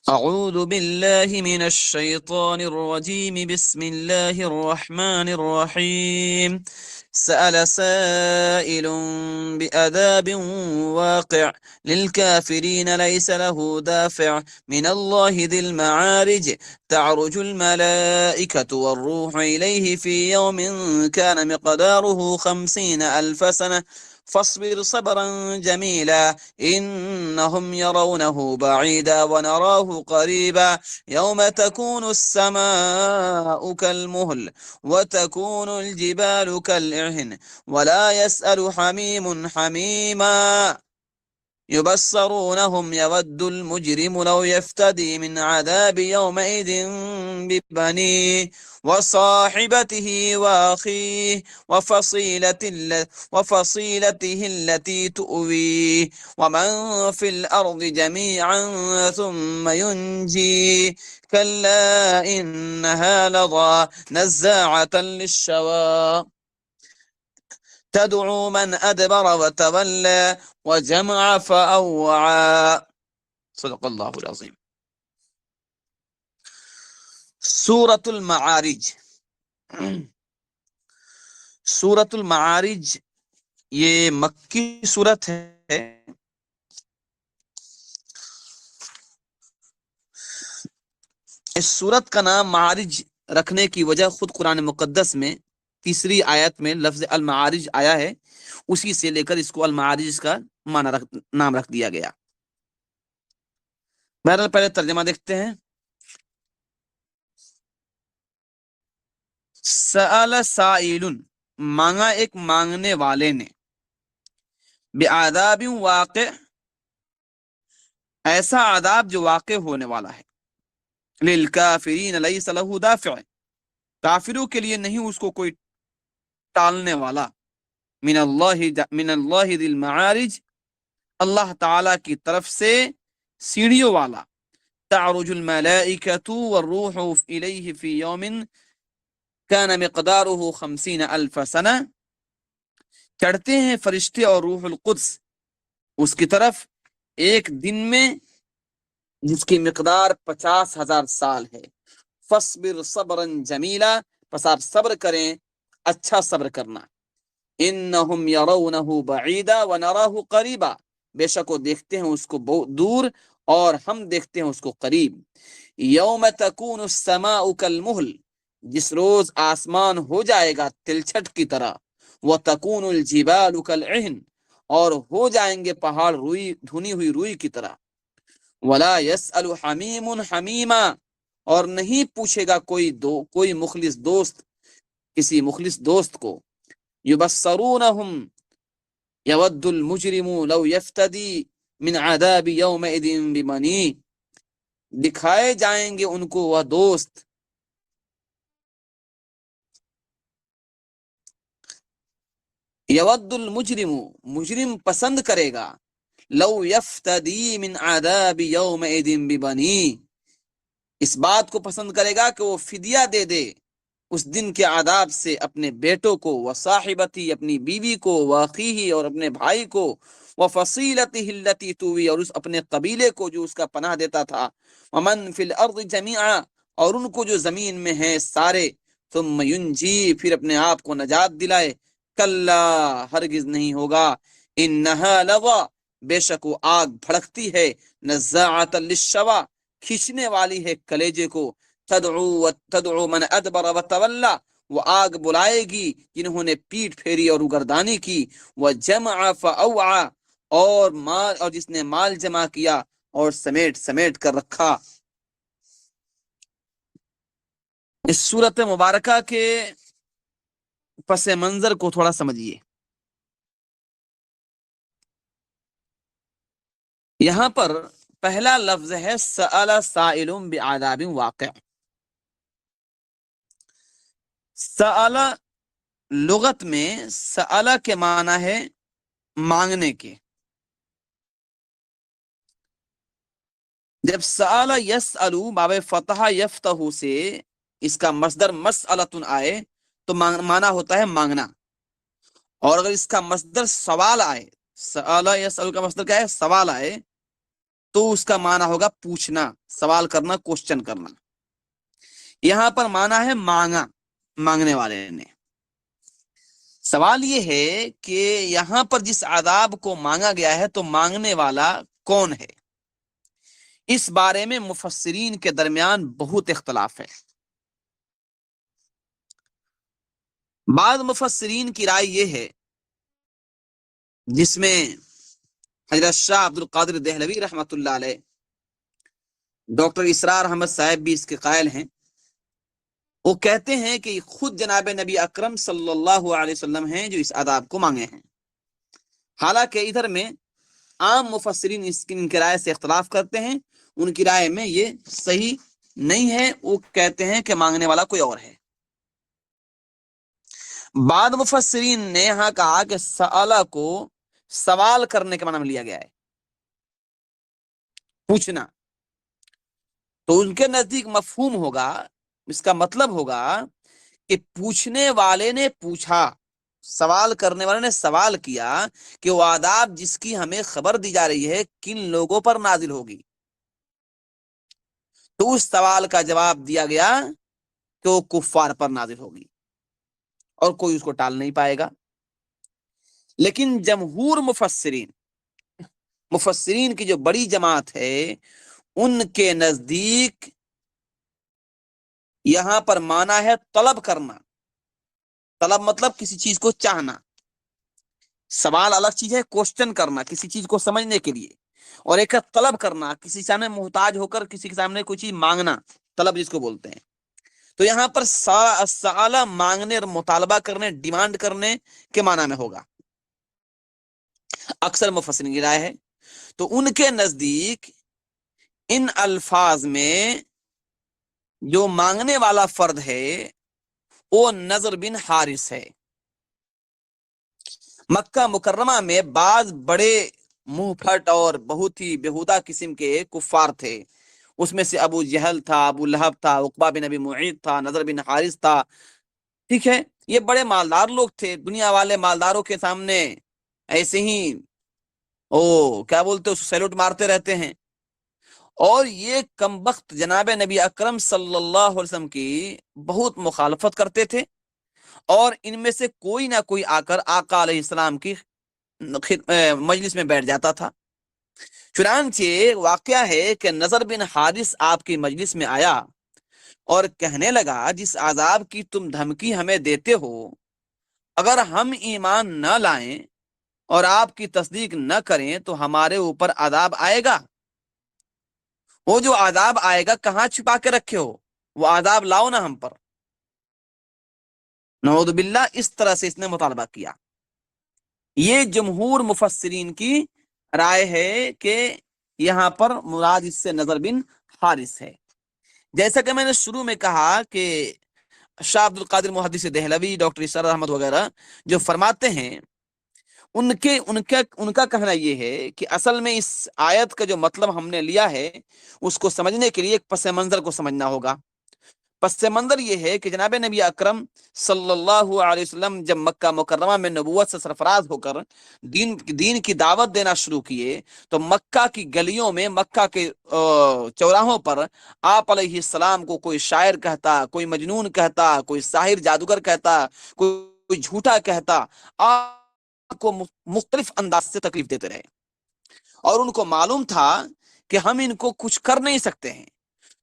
أعوذ بالله من الشيطان الرجيم. بسم الله الرحمن الرحيم. سأل سائل بعذاب واقع للكافرين ليس له دافع من الله ذي المعارج. تعرج الملائكة والروح إليه في يوم كان مقداره 50,000 سنة فاصبر صبرا جميلا إنهم يرونه بعيدا ونراه قريبا يوم تكون السماء كالمهل وتكون الجبال كالعهن ولا يسأل حميم حميما يبصرونهم يود المجرم لو يفتدي من عذاب يومئذ ببنيه وصاحبته وأخيه وفصيلته التي تؤويه ومن في الأرض جميعا ثم ينجيه كلا إنها لظى نزاعة للشوى تدعو من أدبر وتولى وجمع فأوعى. صدق اللہ العظیم. سورۃ المعارج. سورۃ المعارج یہ مکی سورت ہے. اس سورت کا نام معارج رکھنے کی وجہ خود قرآن مقدس میں تیسری آیت میں لفظ المعارج آیا ہے، اسی سے لے کر اس کو المعارج کا نام رکھ دیا گیا. بہرحال پہلے ترجمہ دیکھتے ہیں. سأل سائل، مانگا ایک مانگنے والے نے، بعذاب واقع، ایسا عذاب جو واقع ہونے والا ہے، للکافرین لیس لہ دافع، کافروں کے لیے نہیں اس کو کوئی ٹالنے والا، من اللہ ذی المعارج، اللہ تعالی کی طرف سے سیڑھیوں والا، تعرج الملائکۃ والروح الیہ فی یوم کان مقدارہ 50,000 سنہ، چڑھتے ہیں فرشتے اور روح القدس اس کی طرف ایک دن میں جس کی مقدار 50,000 سال ہے. فاصبر صبرا جمیلا، پس آپ صبر کریں، اچھا صبر کرنا. انہم یرونہ بعیدا ونراہ قریبا، بے شک وہ دیکھتے ہیں اس کو دور اور ہم دیکھتے ہیں اس کو قریب. یوم تکون السماء کالمہل، جس روز آسمان ہو جائے گا تلچھٹ کی طرح، وتکون الجبال کالعہن، اور ہو جائیں گے پہاڑ روئی دھنی ہوئی روئی کی طرح. ولا یسأل حمیم حمیما، اور نہیں پوچھے گا کوئی مخلص دوست کسی مخلص دوست کو. یبصرونہم یود المجرم لو یفتدی من عذاب یومئذ ببنیہ، دکھائے جائیں گے ان کو وہ دوست یود المجرم، مجرم پسند کرے گا، لو یفتدی من عذاب یومئذ ببنیہ، اس بات کو پسند کرے گا کہ وہ فدیہ دے دے اس دن کے عذاب سے اپنے بیٹوں کو، وصاحبتی اپنی بیوی کو، واخیہ اور اپنے بھائی کو، وفصیلتہ التی توی اور اس اپنے قبیلے کو جو اس کا پناہ دیتا تھا، ومن فی الارض جمیعا اور ان کو جو زمین میں ہیں سارے، ثم ینجی پھر اپنے آپ کو نجات دلائے. کلا ہرگز نہیں ہوگا، انہا لظی بے شک وہ آگ بھڑکتی ہے، نزاعۃ للشوی کھینچنے والی ہے کلیجے کو، تدعو من ادبر وتولی وہ آگ بلائے گی جنہوں نے پیٹ پھیری اور گردانی کی، وجمع فاوعى اور جس نے مال جمع کیا اور سمیٹ کر رکھا. اس صورت مبارکہ کے پس منظر کو تھوڑا سمجھیے. یہاں پر پہلا لفظ ہے سأل سائل بعذاب واقع. سأل لغت میں سأل کے معنی ہے مانگنے کے. جب سأل یسأل باب فتح یفتح سے اس کا مصدر مسألۃ آئے تو معنی ہوتا ہے مانگنا، اور اگر اس کا مصدر سوال آئے، سأل یسأل کا مصدر کیا ہے؟ سوال آئے، تو اس کا معنی ہوگا پوچھنا، سوال کرنا، کوشچن کرنا۔ یہاں پر معنی ہے مانگا، مانگنے والے نے۔ سوال یہ ہے کہ یہاں پر جس عذاب کو مانگا گیا ہے تو مانگنے والا کون ہے؟ اس بارے میں مفسرین کے درمیان بہت اختلاف ہے۔ بعض مفسرین کی رائے یہ ہے، جس میں حضرت شاہ عبد القادر دہلوی رحمۃ اللہ علیہ، ڈاکٹر اسرار احمد صاحب بھی اس کے قائل ہیں، وہ کہتے ہیں کہ خود جناب نبی اکرم صلی اللہ علیہ وسلم ہیں جو اس عذاب کو مانگے ہیں۔ حالانکہ ادھر میں عام مفسرین ان کی رائے سے اختلاف کرتے ہیں، ان کی رائے میں یہ صحیح نہیں ہے، وہ کہتے ہیں کہ مانگنے والا کوئی اور ہے۔ بعض مفسرین نے یہاں کہا کہ سآلہ کو سوال کرنے کے معنی میں لیا گیا ہے، پوچھنا، تو ان کے نزدیک مفہوم ہوگا، اس کا مطلب ہوگا کہ پوچھنے والے نے پوچھا، سوال کرنے والے نے سوال کیا کہ وہ عذاب جس کی ہمیں خبر دی جا رہی ہے کن لوگوں پر نازل ہوگی، تو اس سوال کا جواب دیا گیا کہ وہ کفار پر نازل ہوگی اور کوئی اس کو ٹال نہیں پائے گا۔ لیکن جمہور مفسرین کی جو بڑی جماعت ہے، ان کے نزدیک یہاں پر معنی ہے طلب کرنا۔ طلب مطلب کسی چیز کو چاہنا، سوال الگ چیز ہے، کوشچن کرنا کسی چیز کو سمجھنے کے لیے، اور ایک ہے طلب کرنا، کسی سامنے محتاج ہو کر کسی کے سامنے کوئی چیز مانگنا، طلب جس کو بولتے ہیں۔ تو یہاں پر سآلہ مانگنے اور مطالبہ کرنے، ڈیمانڈ کرنے کے معنی میں ہوگا، اکثر مفسرین کی رائے ہے۔ تو ان کے نزدیک ان الفاظ میں جو مانگنے والا فرد ہے وہ نضر بن حارث ہے۔ مکہ مکرمہ میں بعض بڑے منہ پھٹ اور بہت ہی بےہودہ قسم کے کفار تھے، اس میں سے ابو جہل تھا، ابو لہب تھا، عقبہ بن ابی معیط تھا، نضر بن حارث تھا، ٹھیک ہے، یہ بڑے مالدار لوگ تھے، دنیا والے مالداروں کے سامنے ایسے ہی کیا بولتے اس سیلوٹ مارتے رہتے ہیں، اور یہ کمبخت جناب نبی اکرم صلی اللہ علیہ وسلم کی بہت مخالفت کرتے تھے، اور ان میں سے کوئی نہ کوئی آ کر آقا علیہ السلام کی مجلس میں بیٹھ جاتا تھا۔ چنانچہ واقعہ ہے کہ نضر بن حارث آپ کی مجلس میں آیا اور کہنے لگا، جس عذاب کی تم دھمکی ہمیں دیتے ہو، اگر ہم ایمان نہ لائیں اور آپ کی تصدیق نہ کریں تو ہمارے اوپر عذاب آئے گا۔ وہ جو عذاب آئے گا کہاں چھپا کے رکھے ہو، وہ عذاب لاؤ نا ہم پر۔ نعوذ باللہ، اس طرح سے اس نے مطالبہ کیا۔ یہ جمہور مفسرین کی رائے ہے کہ یہاں پر مراد اس سے نضر بن حارث ہے۔ جیسا کہ میں نے شروع میں کہا کہ شاہ عبد القادر محدث دہلوی، ڈاکٹر اسرار احمد وغیرہ جو فرماتے ہیں، ان کا کہنا یہ ہے کہ اصل میں اس آیت کا جو مطلب ہم نے لیا ہے اس کو سمجھنے کے لیے ایک پس منظر کو سمجھنا ہوگا۔ پس منظر یہ ہے کہ جناب نبی اکرم صلی اللہ علیہ وسلم جب مکہ مکرمہ میں نبوت سے سرفراز ہو کر دین کی دعوت دینا شروع کیے، تو مکہ کی گلیوں میں، مکہ کے چوراہوں پر آپ علیہ السلام کو کوئی شاعر کہتا، کوئی مجنون کہتا، کوئی ساحر جادوگر کہتا، کوئی جھوٹا کہتا، آپ کو مختلف انداز سے تکلیف دیتے رہے، اور ان کو معلوم تھا کہ ہم ان کو کچھ کر نہیں سکتے ہیں۔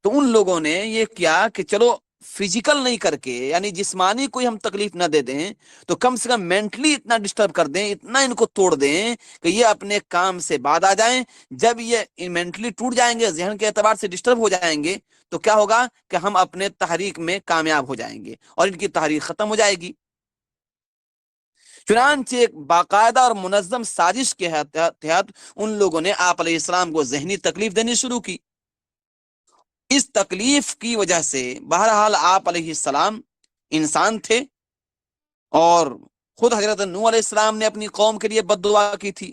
تو ان لوگوں نے یہ کیا کہ چلو فزیکل نہیں کر کے، یعنی جسمانی کوئی ہم تکلیف نہ دے دیں تو کم سے کم مینٹلی اتنا ڈسٹرب کر دیں، اتنا ان کو توڑ دیں کہ یہ اپنے کام سے بعد آ جائیں۔ جب یہ مینٹلی ٹوٹ جائیں گے، ذہن کے اعتبار سے ڈسٹرب ہو جائیں گے، تو کیا ہوگا کہ ہم اپنے تحریک میں کامیاب ہو جائیں گے اور ان کی تحریک ختم ہو جائے گی۔ چنانچہ ایک باقاعدہ اور منظم سازش کے تحت ان لوگوں نے آپ علیہ السلام کو ذہنی تکلیف دینی شروع کی۔ اس تکلیف کی وجہ سے بہرحال آپ علیہ السلام انسان تھے، اور خود حضرت نوح علیہ السلام نے اپنی قوم کے لیے بد دعا کی تھی،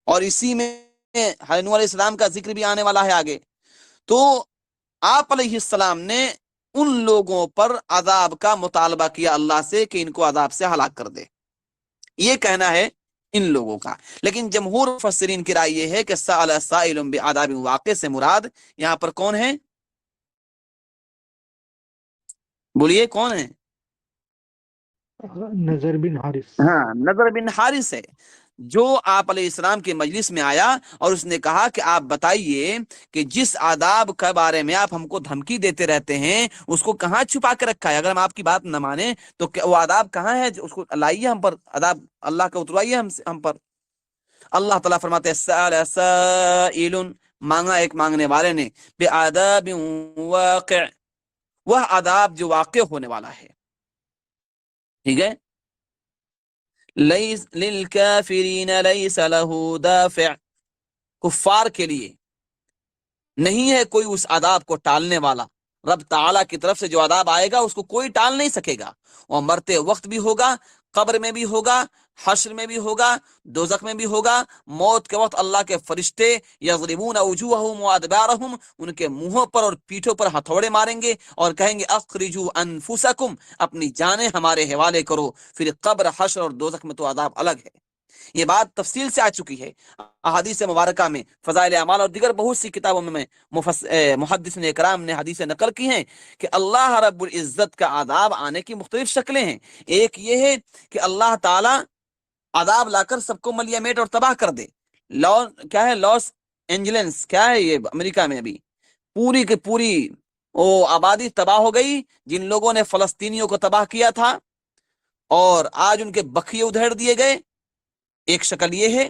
اور اسی میں حضرت نوح علیہ السلام کا ذکر بھی آنے والا ہے آگے۔ تو آپ علیہ السلام نے ان لوگوں پر عذاب کا مطالبہ کیا اللہ سے کہ ان کو عذاب سے ہلاک کر دے۔ یہ کہنا ہے ان لوگوں کا. لیکن جمہور مفسرین کی رائے یہ ہے کہ سأل سائل بعذاب واقع سے مراد یہاں پر کون ہے؟ بولیے کون ہے؟ نظر بن حارث. ہاں، نضر بن حارث ہے، جو آپ علیہ السلام کے مجلس میں آیا اور اس نے کہا کہ آپ بتائیے کہ جس آداب کے بارے میں آپ ہم کو دھمکی دیتے رہتے ہیں اس کو کہاں چھپا کے رکھا ہے؟ اگر ہم آپ کی بات نہ مانیں تو وہ آداب کہاں ہے؟ اس کو لائیے ہم پر، آداب اللہ کا اتروائیے ہم پر. اللہ تعالیٰ فرماتے ہیں سأل سائل، مانگا ایک مانگنے والے نے، بعذاب واقع، وہ آداب جو واقع ہونے والا ہے. ٹھیک ہے، لیس للکافرین لیس له دافع، کفار کے لیے نہیں ہے کوئی اس عذاب کو ٹالنے والا. رب تعالیٰ کی طرف سے جو عذاب آئے گا اس کو کوئی ٹال نہیں سکے گا، اور مرتے وقت بھی ہوگا، قبر میں بھی ہوگا، حشر میں بھی ہوگا، دوزخ میں بھی ہوگا. موت کے وقت اللہ کے فرشتے یضربون وجوہہم وادبارہم، ان کے منہوں پر اور پیٹھوں پر ہتھوڑے ماریں گے اور کہیں گے اخرجوا انفسکم، اپنی جانیں ہمارے حوالے کرو. پھر قبر، حشر اور دوزخ میں تو عذاب الگ ہے. یہ بات تفصیل سے آ چکی ہے احادیث مبارکہ میں، فضائل اعمال اور دیگر بہت سی کتابوں میں محدثین اکرام نے حدیثیں نقل کی ہیں کہ اللہ رب العزت کا عذاب آنے کی مختلف شکلیں ہیں. ایک یہ ہے کہ اللہ تعالی عذاب لا کر سب کو ملیا میٹ اور تباہ کر دے. کیا ہے لاس اینجلس، کیا ہے یہ امریکہ میں، ابھی پوری کی پوری وہ آبادی تباہ ہو گئی جن لوگوں نے فلسطینیوں کو تباہ کیا تھا، اور آج ان کے بکھیے ادھیڑ دیے گئے. ایک شکل یہ ہے.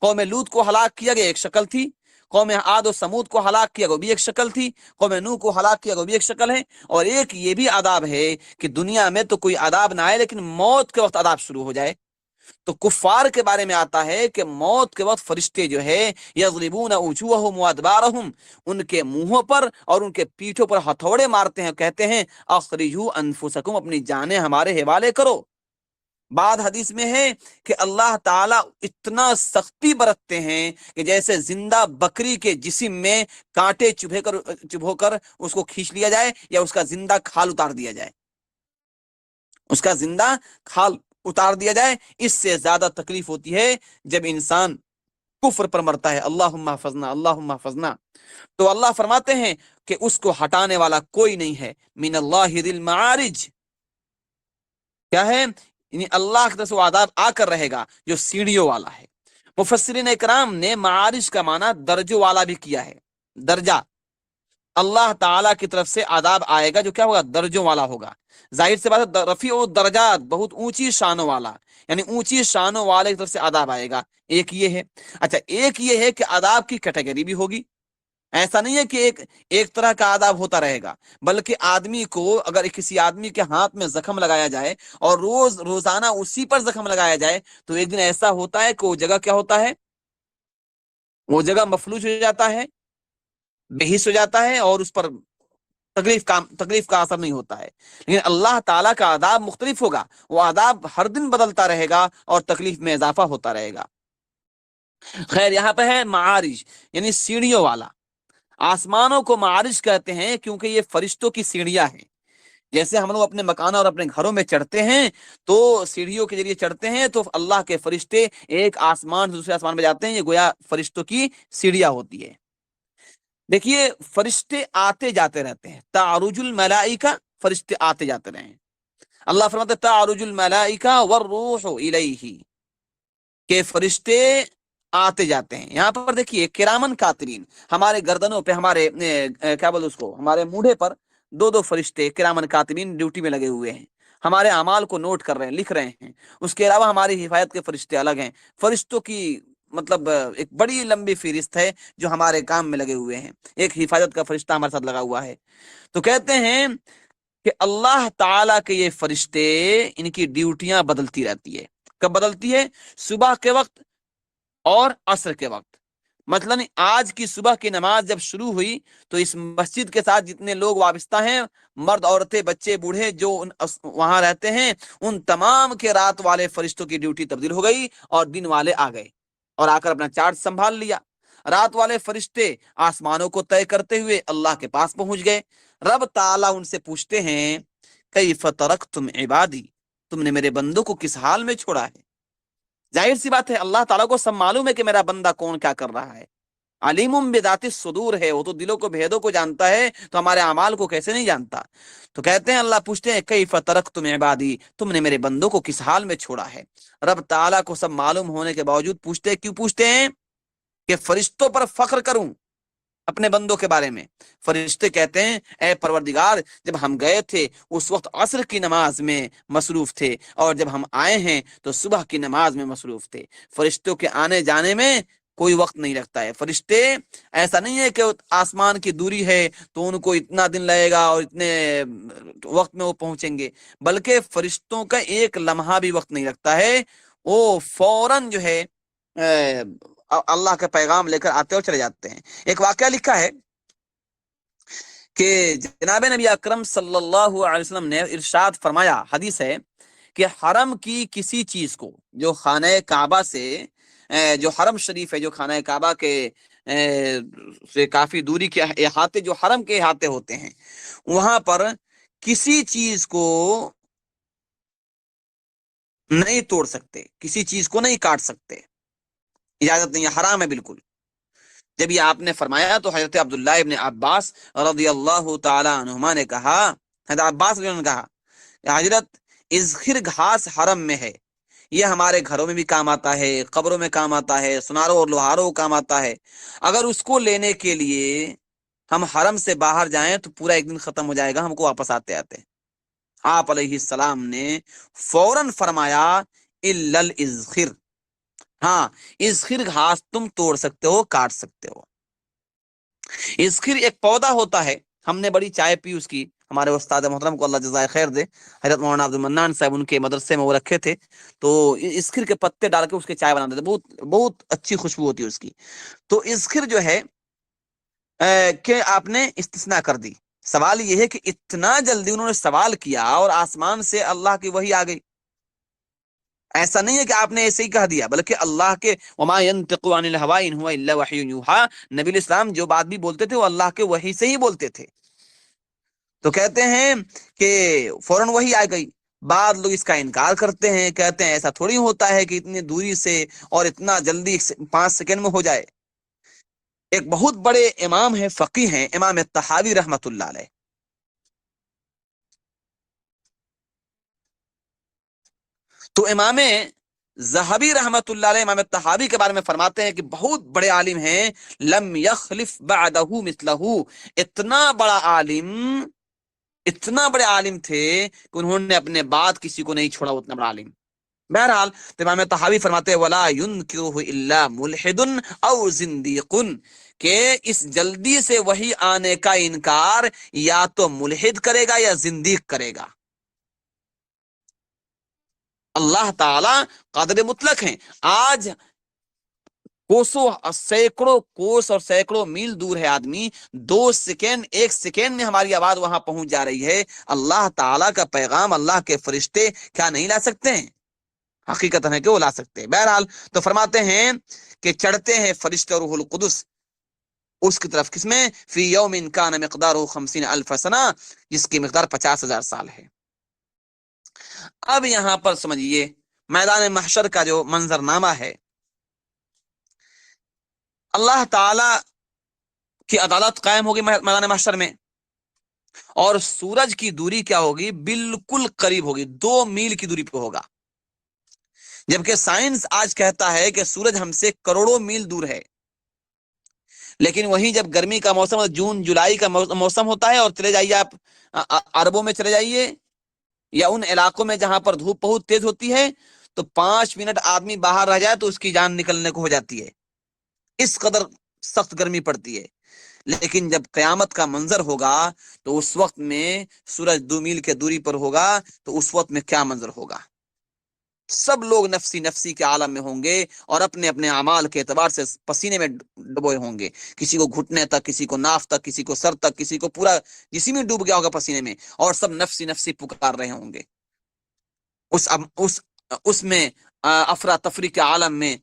قوم لوط کو ہلاک کیا گیا، ایک شکل تھی. قوم عاد و سمود کو ہلاک کیا گیا، وہ بھی ایک شکل تھی. قوم نوح کو ہلاک کیا گیا، وہ بھی ایک شکل ہے. اور ایک یہ بھی عذاب ہے کہ دنیا میں تو کوئی عذاب نہ آئے لیکن موت کے وقت عذاب شروع ہو جائے. تو کفار کے بارے میں آتا ہے کہ موت کے وقت فرشتے جو ہے یضربون وجوہہم وادبارہم، ان کے منہوں پر اور ان کے پیٹھوں پر ہتھوڑے مارتے ہیں، کہتے ہیں اخرجوا انفسکم، اپنی جانیں ہمارے حوالے کرو. بعد حدیث میں ہے کہ اللہ تعالیٰ اتنا سختی برتتے ہیں کہ جیسے زندہ بکری کے جسم میں کانٹے چبھو کر اس کو کھینچ لیا جائے یا اس کا زندہ کھال اتار دیا جائے، اس کا زندہ کھال اتار دیا جائے. اس سے زیادہ تکلیف ہوتی ہے جب انسان کفر پر مرتا ہے. اللہم احفظنا، اللہم احفظنا. تو اللہ فرماتے ہیں کہ اس کو ہٹانے والا کوئی نہیں ہے. من اللہ ذی المعارج، کیا ہے؟ یعنی اللہ کی طرف سے وہ عذاب آ کر رہے گا جو سیڑھیوں والا ہے. مفسرین اکرام نے معارج کا معنی درجوں والا بھی کیا ہے. درجہ، اللہ تعالیٰ کی طرف سے عذاب آئے گا جو کیا ہوگا؟ درجوں والا ہوگا. ظاہر سے بات ہے رفیع درجات، بہت اونچی شانوں والا، یعنی اونچی شانوں والے کی طرف سے عذاب آئے گا. ایک یہ ہے. اچھا، ایک یہ ہے کہ عذاب کی کیٹیگری بھی ہوگی. ایسا نہیں ہے کہ ایک طرح کا عذاب ہوتا رہے گا، بلکہ آدمی کو اگر کسی آدمی کے ہاتھ میں زخم لگایا جائے اور روزانہ اسی پر زخم لگایا جائے تو ایک دن ایسا ہوتا ہے کہ وہ جگہ کیا ہوتا ہے؟ وہ جگہ مفلوج ہو جاتا ہے، بے حس ہو جاتا ہے، اور اس پر تکلیف کا اثر نہیں ہوتا ہے. لیکن اللہ تعالیٰ کا عذاب مختلف ہوگا. وہ عذاب ہر دن بدلتا رہے گا اور تکلیف میں اضافہ ہوتا رہے گا. خیر، یہاں پہ ہے معارج یعنی سیڑھیوں والا. آسمانوں کو معارج کہتے ہیں کیونکہ یہ فرشتوں کی سیڑھیاں ہیں. جیسے ہم لوگ اپنے مکانوں اور اپنے گھروں میں چڑھتے ہیں تو سیڑھیوں کے ذریعے چڑھتے ہیں، تو اللہ کے فرشتے ایک آسمان سے دوسرے آسمان میں جاتے ہیں. یہ گویا فرشتوں کی سیڑھیاں ہوتی ہے. دیکھیے، فرشتے آتے جاتے رہتے ہیں. تعرج الملائکہ، فرشتے آتے جاتے رہے ہیں. اللہ فرماتا ہے تعرج الملائکہ والروح الیہ، کہ فرشتے آتے جاتے ہیں. یہاں پر دیکھیے کرامن کاتبین، ہمارے گردنوں پہ، ہمارے کیا بولتے اس کو، ہمارے موڑھے پر دو فرشتے کرامن کاتبین ڈیوٹی میں لگے ہوئے ہیں، ہمارے اعمال کو نوٹ کر رہے ہیں، لکھ رہے ہیں. اس کے علاوہ ہماری حفاظت کے فرشتے الگ ہیں. فرشتوں کی مطلب ایک بڑی لمبی فہرست ہے جو ہمارے کام میں لگے ہوئے ہیں. ایک حفاظت کا فرشتہ ہمارے ساتھ لگا ہوا ہے. تو کہتے ہیں کہ اللہ تعالیٰ کے یہ فرشتے، ان کی ڈیوٹیاں بدلتی رہتی ہے. کب بدلتی ہے؟ صبح کے وقت اور عصر کے وقت. مثلا آج کی صبح کی نماز جب شروع ہوئی تو اس مسجد کے ساتھ جتنے لوگ وابستہ ہیں، مرد، عورتیں، بچے، بوڑھے جو وہاں رہتے ہیں، ان تمام کے رات والے فرشتوں کی ڈیوٹی تبدیل ہو گئی اور دن والے آ گئے اور آ کر اپنا چارج سنبھال لیا. رات والے فرشتے آسمانوں کو طے کرتے ہوئے اللہ کے پاس پہنچ گئے. رب تعالیٰ ان سے پوچھتے ہیں کیف ترکتم عبادی، تم نے میرے بندوں کو کس حال میں چھوڑا ہے؟ ظاہر سی بات ہے اللہ تعالیٰ کو سب معلوم ہے کہ میرا بندہ کون کیا کر رہا ہے، علیم بذات الصدور ہے، وہ تو دلوں کو بھیدوں کو جانتا ہے، تو ہمارے اعمال کو کیسے نہیں جانتا؟ تو کہتے ہیں اللہ پوچھتے ہیں کیف ترکتم عبادی، تم نے میرے بندوں کو کس حال میں چھوڑا ہے؟ رب تعالیٰ کو سب معلوم ہونے کے باوجود پوچھتے ہیں، کیوں پوچھتے ہیں؟ کہ فرشتوں پر فخر کروں اپنے بندوں کے بارے میں۔ فرشتے کہتے ہیں اے پروردگار، جب ہم گئے تھے اس وقت عصر کی نماز میں مصروف تھے، اور جب ہم آئے ہیں تو صبح کی نماز میں مصروف تھے۔ فرشتوں کے آنے جانے میں کوئی وقت نہیں لگتا ہے۔ فرشتے ایسا نہیں ہے کہ آسمان کی دوری ہے تو ان کو اتنا دن لگے گا اور اتنے وقت میں وہ پہنچیں گے، بلکہ فرشتوں کا ایک لمحہ بھی وقت نہیں لگتا ہے، وہ فوراً جو ہے اللہ کا پیغام لے کر آتے اور چلے جاتے ہیں۔ ایک واقعہ لکھا ہے کہ جناب نبی اکرم صلی اللہ علیہ وسلم نے ارشاد فرمایا، حدیث ہے کہ حرم کی کسی چیز کو، جو خانہ کعبہ سے جو حرم شریف ہے، جو خانہ کعبہ کے سے کافی دوری کے احاطے، جو حرم کے احاطے ہوتے ہیں، وہاں پر کسی چیز کو نہیں توڑ سکتے، کسی چیز کو نہیں کاٹ سکتے، اجازت نہیں ہے، حرام ہے بالکل۔ جب یہ آپ نے فرمایا تو حضرت عبداللہ ابن عباس رضی اللہ تعالی عنہما نے کہا، حضرت عباس رضی اللہ عنہ نے کہا کہ حضرت اذخر گھاس حرم میں ہے، یہ ہمارے گھروں میں بھی کام آتا ہے، قبروں میں کام آتا ہے، سناروں اور لوہاروں کو کام آتا ہے، اگر اس کو لینے کے لیے ہم حرم سے باہر جائیں تو پورا ایک دن ختم ہو جائے گا ہم کو واپس آتے آتے۔ آپ علیہ السلام نے فوراً فرمایا الا الاذخر، ہاں اذخر گھاس تم توڑ سکتے ہو، کاٹ سکتے ہو۔ اذخر ایک پودا ہوتا ہے، ہم نے بڑی چائے پی اس کی، ہمارے استاد محترم کو اللہ جزائے خیر دے، حضرت مولانا عبد المنان صاحب ان کے مدرسے میں وہ رکھے تھے، تو اذخر کے پتے ڈال کے اس کے چائے بناتے تھے، بہت بہت اچھی خوشبو ہوتی ہے اس کی۔ تو اذخر جو ہے کہ آپ نے استثناء کر دی۔ سوال یہ ہے کہ اتنا جلدی انہوں نے سوال کیا اور آسمان سے اللہ کی وحی آ گئی، ایسا نہیں ہے کہ آپ نے ایسے ہی کہہ دیا، بلکہ اللہ کے وما ينطق عن الهوى ان هو الا وحی یوحى، نبی الاسلام جو بات بھی بولتے تھے وہ اللہ کے وحی سے ہی بولتے تھے۔ تو کہتے ہیں کہ فوراً وحی آ گئی۔ بعض لوگ اس کا انکار کرتے ہیں، کہتے ہیں ایسا تھوڑی ہوتا ہے کہ اتنی دوری سے اور اتنا جلدی 5 سیکنڈ میں ہو جائے۔ ایک بہت بڑے امام ہیں، فقیہ ہیں، امام طحاوی رحمۃ اللہ علیہ، تو امام ذہبی رحمت اللہ علیہ امام طحاوی کے بارے میں فرماتے ہیں کہ بہت بڑے عالم ہیں، لم یخلف بعدہ مثلہ، اتنا بڑا عالم، اتنا بڑے عالم تھے کہ انہوں نے اپنے بعد کسی کو نہیں چھوڑا، اتنا بڑا عالم۔ بہرحال تو امام طحاوی فرماتے ہیں ولا ينکرہ الا ملحد او زندیق، کہ اس جلدی سے وہی آنے کا انکار یا تو ملحد کرے گا یا زندیق کرے گا۔ اللہ تعالی قادر مطلق ہیں۔ آج کوسوں سینکڑوں کوس اور سینکڑوں میل دور ہے آدمی، 2 سیکنڈ 1 سیکنڈ میں ہماری آواز وہاں پہنچ جا رہی ہے۔ اللہ تعالیٰ کا پیغام اللہ کے فرشتے کیا نہیں لا سکتے ہیں؟ حقیقت ہے کہ وہ لا سکتے ہیں۔ بہرحال تو فرماتے ہیں کہ چڑھتے ہیں فرشتے روح القدس اس کی طرف، کس میں؟ فی یوم کان مقدارہ 50,000 سنہ، جس کی مقدار 50,000 سال ہے۔ اب یہاں پر سمجھیے میدان محشر کا جو منظرنامہ ہے، اللہ تعالی کی عدالت قائم ہوگی میدان محشر میں، اور سورج کی دوری کیا ہوگی؟ بالکل قریب ہوگی، 2 میل کی دوری پہ ہوگا، جبکہ سائنس آج کہتا ہے کہ سورج ہم سے کروڑوں میل دور ہے۔ لیکن وہیں جب گرمی کا موسم، جون جولائی کا موسم ہوتا ہے، اور چلے جائیے آپ عربوں میں چلے جائیے یا ان علاقوں میں جہاں پر دھوپ بہت تیز ہوتی ہے، تو 5 منٹ آدمی باہر رہ جائے تو اس کی جان نکلنے کو ہو جاتی ہے، اس قدر سخت گرمی پڑتی ہے۔ لیکن جب قیامت کا منظر ہوگا تو اس وقت میں سورج 2 میل کے دوری پر ہوگا، تو اس وقت میں کیا منظر ہوگا؟ سب لوگ نفسی نفسی کے عالم میں ہوں گے اور اپنے اپنے اعمال کے اعتبار سے پسینے میں ڈبوئے ہوں گے، کسی کو گھٹنے تک، کسی کو ناف تک، کسی کو سر تک، کسی کو پورا جسم میں ڈوب گیا ہوگا پسینے میں، اور سب نفسی نفسی پکار رہے ہوں گے۔ اس اس میں افراتفری کے عالم میں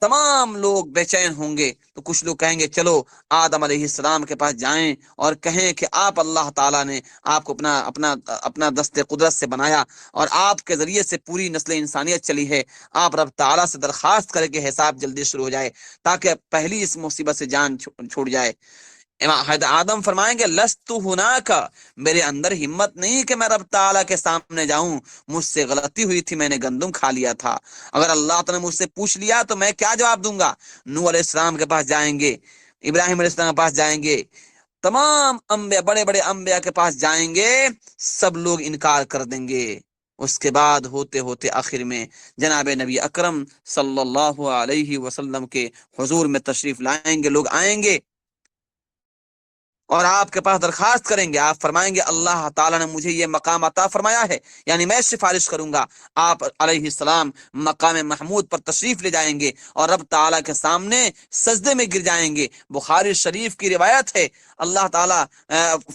تمام لوگ بے چین ہوں گے، تو کچھ لوگ کہیں گے چلو آدم علیہ السلام کے پاس جائیں اور کہیں کہ آپ اللہ تعالیٰ نے آپ کو اپنا اپنا اپنا دست قدرت سے بنایا اور آپ کے ذریعے سے پوری نسل انسانیت چلی ہے، آپ رب تعالیٰ سے درخواست کریں کہ حساب جلدی شروع ہو جائے تاکہ پہلی اس مصیبت سے جان چھوٹ جائے۔ امام حضرت آدم فرمائیں گے لست ہناک، میرے اندر ہمت نہیں کہ میں رب تعالیٰ کے سامنے جاؤں، مجھ سے غلطی ہوئی تھی، میں نے گندم کھا لیا تھا، اگر اللہ تعالیٰ نے مجھ سے پوچھ لیا تو میں کیا جواب دوں گا؟ نوح علیہ السلام کے پاس جائیں گے، ابراہیم علیہ السلام کے پاس جائیں گے، تمام انبیاء، بڑے بڑے انبیاء کے پاس جائیں گے، سب لوگ انکار کر دیں گے۔ اس کے بعد ہوتے ہوتے آخر میں جناب نبی اکرم صلی اللہ علیہ وسلم کے حضور میں تشریف لائیں گے، لوگ آئیں گے اور آپ کے پاس درخواست کریں گے، آپ فرمائیں گے اللہ تعالیٰ نے مجھے یہ مقام عطا فرمایا ہے، یعنی میں سفارش کروں گا، آپ علیہ السلام مقام محمود پر تشریف لے جائیں گے اور رب تعالیٰ کے سامنے سجدے میں گر جائیں گے۔ بخاری شریف کی روایت ہے، اللہ تعالیٰ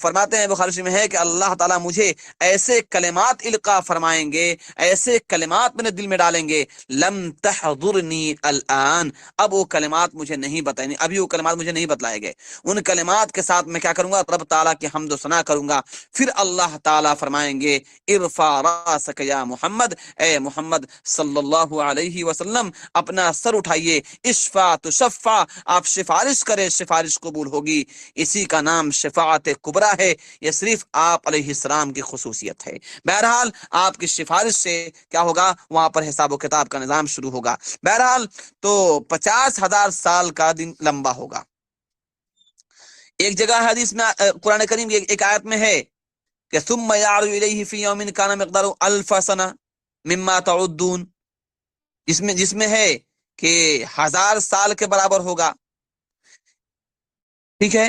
فرماتے ہیں، بخاری شریف میں ہے کہ اللہ تعالیٰ مجھے ایسے کلمات القا فرمائیں گے، ایسے کلمات میرے دل میں ڈالیں گے، لم تحضرنی الان، اب وہ کلمات مجھے نہیں بتائیں، ابھی وہ کلمات مجھے نہیں بتلائے گئے، ان کلمات کے ساتھ میں کیا کروں گا؟ رب تعالیٰ کی حمد و ثنا کروں گا۔ پھر اللہ تعالیٰ فرمائیں گے ارفع راسک یا محمد، اے محمد صلی اللہ علیہ وسلم اپنا سر اٹھائیے، اشفع تشفع، آپ سفارش کریں، سفارش قبول ہوگی۔ اسی کا نام شفاعت کبریٰ ہے، یہ صرف آپ علیہ السلام کی خصوصیت ہے۔ بہرحال آپ کی سفارش سے کیا ہوگا؟ وہاں پر حساب و کتاب کا نظام شروع ہوگا۔ بہرحال تو 50,000 سال کا دن لمبا ہوگا۔ ایک جگہ حدیث میں قرآن کریم کی ایک آیت میں ہے کہ ثم یعرج الیہ فی یوم کان مقدارہ الف سنہ مما تعدون، جس میں ہے کہ 1000 سال کے برابر ہوگا، ٹھیک ہے،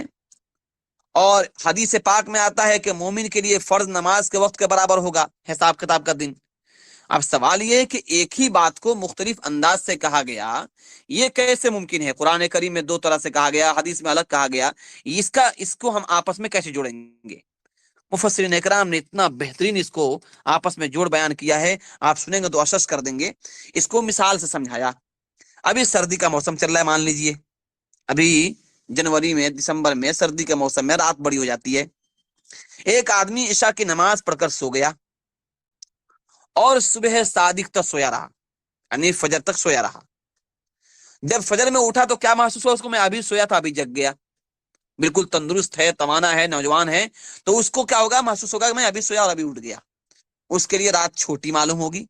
اور حدیث پاک میں آتا ہے کہ مومن کے لیے فرض نماز کے وقت کے برابر ہوگا حساب کتاب کا دن۔ اب سوال یہ ہے کہ ایک ہی بات کو مختلف انداز سے کہا گیا، یہ کیسے ممکن ہے؟ قرآن کریم میں دو طرح سے کہا گیا، حدیث میں الگ کہا گیا، اس کو ہم آپس میں کیسے جوڑیں گے؟ مفسرین اکرام نے اتنا بہترین اس کو آپس میں جوڑ بیان کیا ہے، آپ سنیں گے تو اشش کر دیں گے۔ اس کو مثال سے سمجھایا، ابھی سردی کا موسم چل رہا ہے، مان لیجئے ابھی جنوری میں، دسمبر میں سردی کے موسم میں رات بڑی ہو جاتی ہے، ایک آدمی عشاء کی نماز پڑھ کر سو گیا اور صبح صادق تک سویا رہا، یعنی فجر تک سویا رہا۔ جب فجر میں اٹھا تو کیا محسوس ہوا اس کو؟ میں ابھی سویا تھا، ابھی جگ گیا، بالکل تندرست ہے، توانا ہے، نوجوان ہے، تو اس کو کیا ہوگا؟ محسوس ہوگا کہ میں ابھی سویا اور ابھی اٹھ گیا۔ اس کے لیے رات چھوٹی معلوم ہوگی،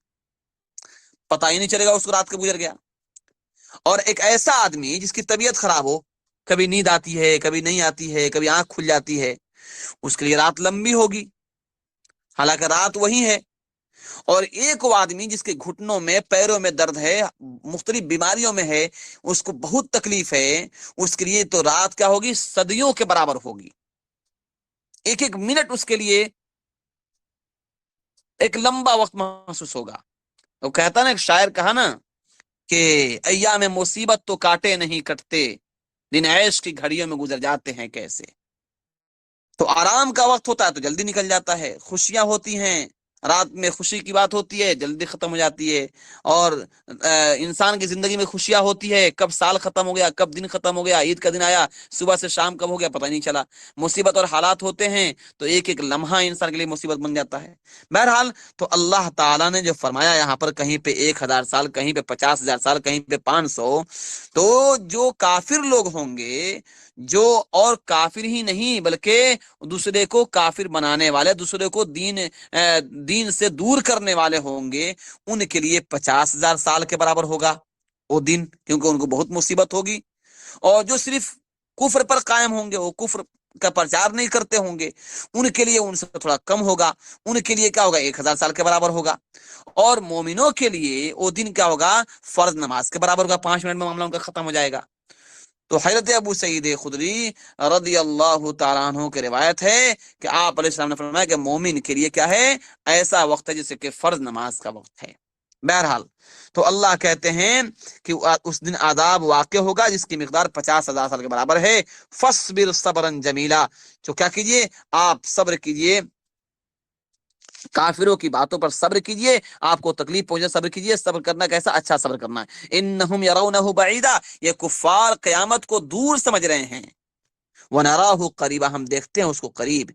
پتہ ہی نہیں چلے گا اس کو رات کب گزر گیا۔ اور ایک ایسا آدمی جس کی طبیعت خراب ہو، کبھی نیند آتی ہے، کبھی نہیں آتی ہے، کبھی آنکھ کھل جاتی ہے، اس کے لیے رات لمبی ہوگی، حالانکہ رات وہی ہے۔ اور ایک وہ آدمی جس کے گھٹنوں میں، پیروں میں درد ہے، مختلف بیماریوں میں ہے، اس کو بہت تکلیف ہے، اس کے لیے تو رات کیا ہوگی؟ صدیوں کے برابر ہوگی، ایک ایک منٹ اس کے لیے ایک لمبا وقت محسوس ہوگا۔ تو کہتا نا، ایک شاعر کہا نا کہ ایام مصیبت تو کاٹے نہیں کٹتے، دن عیش کی گھڑیوں میں گزر جاتے ہیں کیسے۔ تو آرام کا وقت ہوتا ہے تو جلدی نکل جاتا ہے، خوشیاں ہوتی ہیں، رات میں خوشی کی بات ہوتی ہے، جلدی ختم ہو جاتی ہے، اور انسان کی زندگی میں خوشیاں ہوتی ہے، کب سال ختم ہو گیا، کب دن ختم ہو گیا، عید کا دن آیا، صبح سے شام کب ہو گیا پتہ نہیں چلا۔ مصیبت اور حالات ہوتے ہیں تو ایک ایک لمحہ انسان کے لیے مصیبت بن جاتا ہے۔ بہرحال تو اللہ تعالیٰ نے جو فرمایا یہاں پر، کہیں پہ 1000 سال، کہیں پہ 50,000 سال، کہیں پہ 500، تو جو کافر لوگ ہوں گے، جو اور کافر ہی نہیں بلکہ دوسرے کو کافر بنانے والے، دوسرے کو دین سے دور کرنے والے ہوں گے، ان کے لیے 50,000 سال کے برابر ہوگا وہ دن، کیونکہ ان کو بہت مصیبت ہوگی۔ اور جو صرف کفر پر قائم ہوں گے، وہ کفر کا پرچار نہیں کرتے ہوں گے، ان کے لیے ان سے تھوڑا کم ہوگا، ان کے لیے کیا ہوگا؟ 1000 سال کے برابر ہوگا۔ اور مومنوں کے لیے وہ دن کیا ہوگا؟ فرض نماز کے برابر ہوگا، 5 منٹ میں معاملہ ان کا ختم ہو جائے گا۔ تو حضرت ابو سعید خدری رضی اللہ تعالیٰ عنہ کی روایت ہے کہ آپ علیہ السلام نے فرمایا کہ مومن کے لیے کیا ہے؟ ایسا وقت ہے جیسے کہ فرض نماز کا وقت ہے۔ بہرحال تو اللہ کہتے ہیں کہ اس دن عذاب واقع ہوگا جس کی مقدار 50,000 سال کے برابر ہے۔ فاصبر صبرا جمیلا، تو کیا کیجئے؟ آپ صبر کیجئے کافروں کی باتوں پر صبر کیجئے، آپ کو تکلیف پہنچے صبر کیجئے۔ صبر کرنا کیسا؟ اچھا صبر کرنا ہے۔ انہم یرونہ بعیدا، یہ کفار قیامت کو دور سمجھ رہے ہیں، ونراہ قریبا، ہم دیکھتے ہیں اس کو قریب۔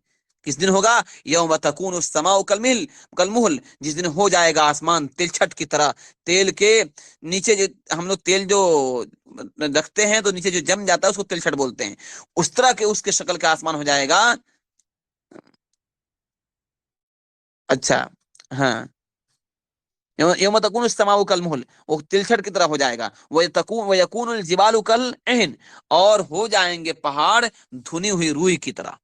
کس دن ہوگا؟ یوم تکون السماء کالمہل، جس دن ہو جائے گا آسمان تلچھٹ کی طرح، تیل کے نیچے جو ہم لوگ تیل جو رکھتے ہیں تو نیچے جو جم جاتا ہے اس کو تلچھٹ بولتے ہیں، اس طرح کے اس کے شکل کا آسمان ہو جائے گا۔ اچھا، ہاں، یوم تکون السماء کالمہل، وہ تلچھٹ کی طرح ہو جائے گا۔ ویکون الجبال کالعہن، اور ہو جائیں گے پہاڑ دھنی ہوئی روئی کی طرح۔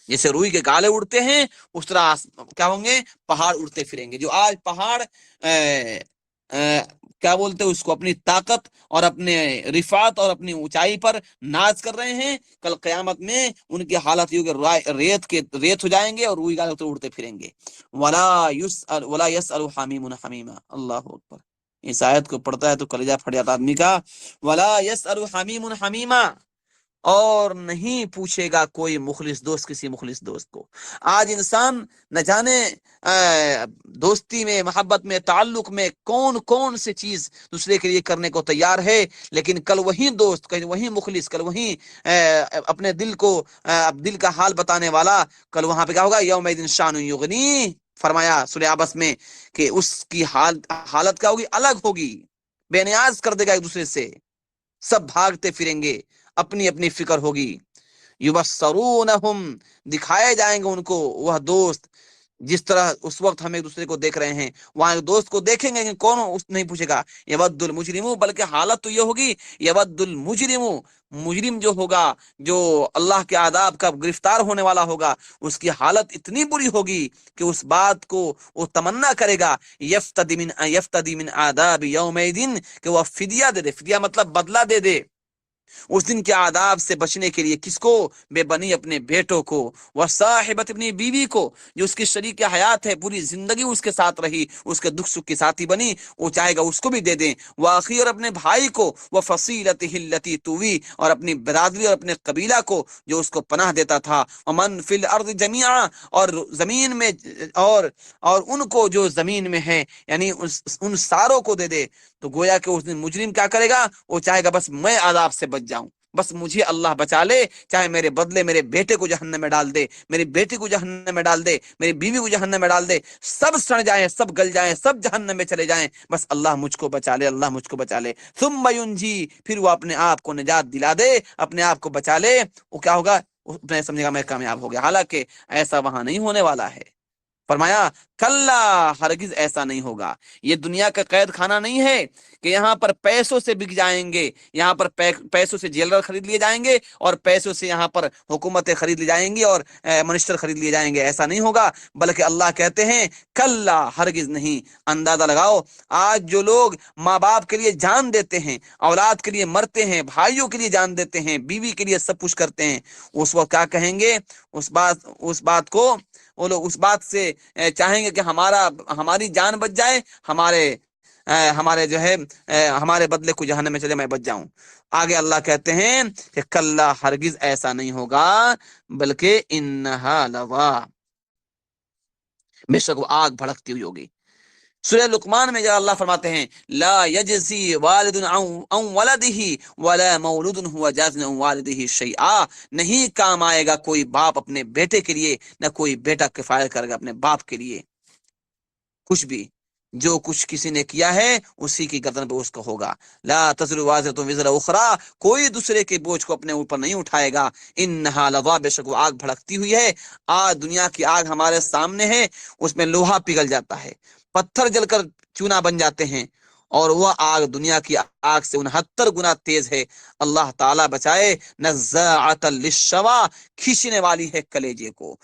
جیسے روئی کے گالے اڑتے ہیں اس طرح کیا ہوں گے؟ پہاڑ اڑتے پھریں گے۔ جو آج پہاڑ کیا بولتے ہیں اس کو، اپنی طاقت اور اپنے رفعت اور اپنی اونچائی پر ناز کر رہے ہیں، کل قیامت میں ان کی حالت یہ ہوگی ریت ہو جائیں گے اور روئی گالے اڑتے پھریں گے۔ ولا يسأل حمیم حمیما، اللہ اکبر، اس آیت کو پڑھتا ہے تو کلیجہ پھٹ جاتا آدمی کا۔ ولا يسأل حمیم حمیما، اور نہیں پوچھے گا کوئی مخلص دوست کسی مخلص دوست کو۔ آج انسان نہ جانے دوستی میں، محبت میں، تعلق میں کون کون سے چیز دوسرے کے لیے کرنے کو تیار ہے، لیکن کل وہی دوست، کل وہی مخلص، کل وہی اپنے دل کو دل کا حال بتانے والا، کل وہاں پہ کیا ہوگا؟ یومئذ شان یغنی، فرمایا سورہ عبس میں کہ اس کی حالت کیا ہوگی؟ الگ ہوگی، بے نیاز کر دے گا ایک دوسرے سے، سب بھاگتے پھریں گے، اپنی اپنی فکر ہوگی۔ یبصرونہم، دکھائے جائیں گے ان کو وہ دوست، جس طرح اس وقت ہم ایک دوسرے کو دیکھ رہے ہیں، وہاں ایک دوست کو دیکھیں گے کہ کون نہیں پوچھے گا یود المجرم، بلکہ حالت تو یہ ہوگی یود المجرم، مجرم جو ہوگا، جو اللہ کے عذاب کا گرفتار ہونے والا ہوگا، اس کی حالت اتنی بری ہوگی کہ اس بات کو وہ تمنا کرے گا، یفتدی من عذاب یومئذ، کہ وہ فدیہ دے دے، فدیہ مطلب بدلہ دے دے اس دن کے عذاب سے بچنے کے لیے۔ کس کو؟ بے بنی اپنے بیٹوں کو، وہ صاحبت اپنی بیوی کو، جو اس کی شریک حیات ہے، پوری زندگی اس کے ساتھ رہی، اس کے دکھ سکھ کی ساتھی بنی، وہ چاہے گا اس کو بھی دے دیں۔ وہ آخی، اور اپنے بھائی کو، وہ فصیلتہ التی توی، اور اپنی برادری اور اپنے قبیلہ کو جو اس کو پناہ دیتا تھا۔ ومن فی الارض جمیعا، اور زمین میں اور ان کو جو زمین میں ہے، یعنی ان ساروں کو دے دے۔ تو گویا کہ اس دن مجرم کیا کرے گا؟ وہ چاہے گا بس میں عذاب سے بچ جاؤں، بس مجھے اللہ بچا لے، چاہے میرے بدلے میرے بیٹے کو جہنم میں ڈال دے، میری بیٹی کو جہنم میں ڈال دے، میری بیوی کو جہنم میں ڈال دے، سب سڑ جائیں، سب گل جائیں، سب جہنم میں چلے جائیں، بس اللہ مجھ کو بچا لے، اللہ مجھ کو بچا لے۔ ثم ینجی، پھر وہ اپنے آپ کو نجات دلا دے، اپنے آپ کو بچا لے، وہ کیا ہوگا؟ میں سمجھے گا میں کامیاب ہو گیا، حالانکہ ایسا وہاں نہیں ہونے والا ہے۔ فرمایا کلا، ہرگز ایسا نہیں ہوگا۔ یہ دنیا کا قید خانہ نہیں ہے کہ یہاں پر پیسوں سے بک جائیں گے، یہاں پر پیسوں سے جیلر خرید لیے جائیں گے، اور پیسوں سے یہاں پر حکومتیں خرید لی جائیں گی اور منسٹر خرید لیے جائیں گے، ایسا نہیں ہوگا۔ بلکہ اللہ کہتے ہیں کلا، ہرگز نہیں۔ اندازہ لگاؤ، آج جو لوگ ماں باپ کے لیے جان دیتے ہیں، اولاد کے لیے مرتے ہیں، بھائیوں کے لیے جان دیتے ہیں، بیوی کے لیے سب کچھ کرتے ہیں، اس وقت کیا کہیں گے؟ اس بات کو وہ لوگ اس بات سے چاہیں گے کہ ہماری جان بچ جائے، ہمارے جو ہے ہمارے بدلے کو جہنم میں چلے، میں بچ جاؤں۔ آگے اللہ کہتے ہیں کہ کلا، ہرگز ایسا نہیں ہوگا، بلکہ انہا لوا، بے شک وہ آگ بھڑکتی ہوئی ہوگی۔ سورہ لقمان میں جب اللہ فرماتے ہیں لا یجزی والد عن ولدہ ولا مولود هو جاز عن والدہ شیئا، نہیں کام آئے گا کوئی باپ اپنے بیٹے کے لیے، نہ کوئی بیٹا کفایت کرے گا اپنے باپ کے لیے، کچھ بھی، جو کچھ کسی نے کیا ہے اسی کی گردن پہ اس کو ہوگا۔ لا تزر وازرۃ وزر اخری، کوئی دوسرے کے بوجھ کو اپنے اوپر نہیں اٹھائے گا۔ انہا لظی، بے شک وہ آگ بھڑکتی ہوئی ہے۔ آج دنیا کی آگ ہمارے سامنے ہے، اس میں لوہا پگھل جاتا ہے، پتھر جل کر چونا بن جاتے ہیں، اور وہ آگ دنیا کی آگ سے 69 گنا تیز ہے۔ اللہ تعالیٰ بچائے۔ نزاعۃ للشوا، کھینچنے والی ہے کلیجے کو،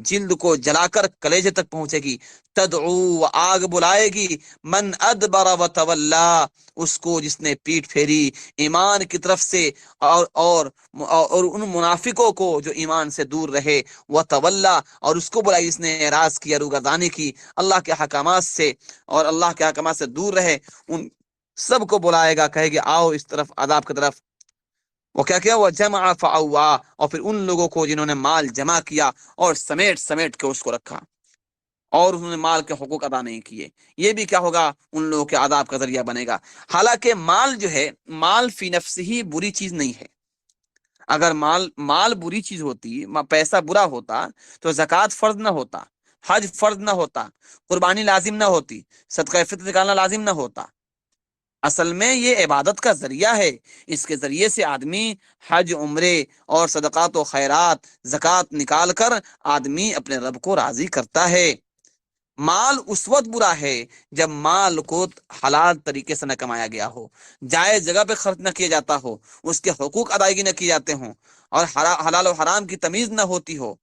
جلد کو جلا کر کلیجے تک پہنچے گی۔ تدعو، آگ بلائے گی، من ادبر و تولا، اس کو جس نے پیٹ پھیری ایمان کی طرف سے، اور ان منافقوں کو جو ایمان سے دور رہے، وہ تولا، اور اس کو بلائی جس نے اعراض کیا، روگردانی کی اللہ کے احکامات سے، اور اللہ کے احکامات سے دور رہے، ان سب کو بلائے گا، کہے گا آؤ اس طرف، عذاب کی طرف۔ وہ کیا وہ جمع فاوا، اور پھر ان لوگوں کو جنہوں نے مال جمع کیا اور سمیٹ سمیٹ کے اس کو رکھا، اور انہوں نے مال کے حقوق ادا نہیں کیے، یہ بھی کیا ہوگا؟ ان لوگوں کے عذاب کا ذریعہ بنے گا۔ حالانکہ مال جو ہے، مال فی نفس ہی بری چیز نہیں ہے۔ اگر مال بری چیز ہوتی، پیسہ برا ہوتا تو زکوٰۃ فرض نہ ہوتا، حج فرض نہ ہوتا، قربانی لازم نہ ہوتی، صدقہ فطر نکالنا لازم نہ ہوتا۔ اصل میں یہ عبادت کا ذریعہ ہے، اس کے ذریعے سے آدمی حج، عمرے اور صدقات و خیرات، زکوٰۃ نکال کر آدمی اپنے رب کو راضی کرتا ہے۔ مال اس وقت برا ہے جب مال کو حلال طریقے سے نہ کمایا گیا ہو، جائز جگہ پہ خرچ نہ کیا جاتا ہو، اس کے حقوق ادائیگی نہ کی جاتے ہوں، اور حلال و حرام کی تمیز نہ ہوتی ہو۔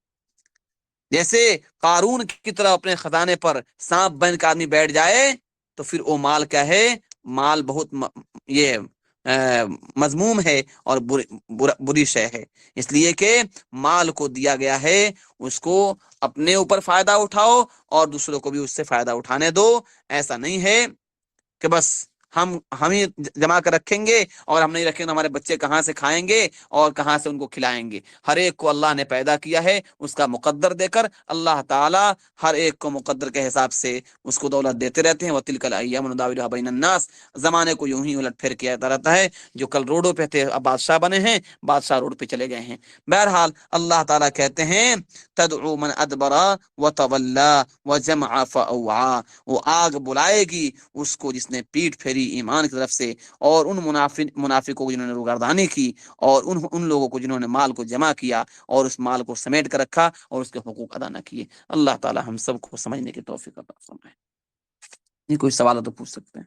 جیسے قارون کی طرح اپنے خزانے پر سانپ بن کے آدمی بیٹھ جائے تو پھر وہ مال کیا ہے؟ مال بہت یہ مذموم ہے اور بری شے ہے۔ اس لیے کہ مال کو دیا گیا ہے، اس کو اپنے اوپر فائدہ اٹھاؤ اور دوسروں کو بھی اس سے فائدہ اٹھانے دو۔ ایسا نہیں ہے کہ بس ہم ہی جمع کر رکھیں گے اور ہم نہیں رکھیں گے، ہمارے بچے کہاں سے کھائیں گے اور کہاں سے ان کو کھلائیں گے۔ ہر ایک کو اللہ نے پیدا کیا ہے، اس کا مقدر دے کر اللہ تعالی ہر ایک کو مقدر کے حساب سے اس کو دولت دیتے رہتے ہیں۔ وَتِلْكَ الْأَيَّامُ نُدَاوِلُهَا بَيْنَ النَّاسِ، زمانے کو یوں ہی الٹ پھیر کیا جاتا رہتا ہے۔ جو کل روڈوں پہ تھے اب بادشاہ بنے ہیں، بادشاہ روڈ پہ چلے گئے ہیں۔ بہرحال اللہ تعالیٰ کہتے ہیں تدعو من ادبر وتولى وجمع فاوعى، وہ آگ بلائے گی اس کو جس نے پیٹ پھیری ایمان کی طرف سے، اور ان منافقوں کو جنہوں نے روگردانی کی، اور ان لوگوں کو جنہوں نے مال کو جمع کیا اور اس مال کو سمیٹ کر رکھا اور اس کے حقوق ادا نہ کیے۔ اللہ تعالی ہم سب کو سمجھنے کی توفیق عطا فرمائے۔ یہ کوئی سوال ہے تو پوچھ سکتے ہیں۔